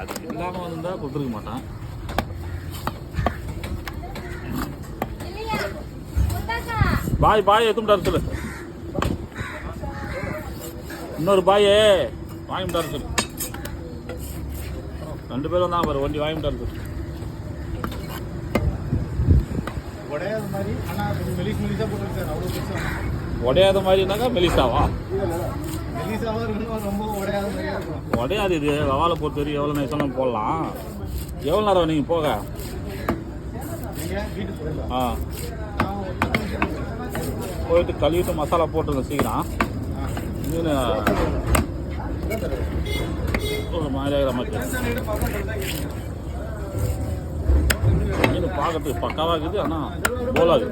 அது இல்லாமல் வந்தால் கொடுத்துருக்க மாட்டான். பாய் பாய் எத்துட்டாரு சொல்லு. இன்னொரு பாயே வாங்கிட்டாரு சொல்லு. 2 பேரும் வந்தாங்க பாரு, வண்டி வாங்கிட்டாரு சொல்லு. உடையாத மாதிரி ஆனால் மெலிசா போட்டுருக்கு சார். அவ்வளோ பெருசாக உடையாத மாதிரினாக்கா மெலிசாவா? மெலிசாவாக இருக்கணும், ரொம்ப உடையாத மாதிரியாக இருக்கும். உடையாது இது. வவாலை பொறுத்த வரைக்கும் எவ்வளோ நேரம் போடலாம். எவ்வளோ நேரம் நீங்கள் போக? நீங்கள் வீட்டுக்கு போயிடலாம். ஆ போயிட்டு கழுவிட்டு மசாலா போட்டுருங்க சீக்கிரம். மீன் ஒரு மாதிரி ஆகிற மாதிரி. மீன் பார்க்கறதுக்கு பக்காவாக இருக்குது, ஆனால் போலாது.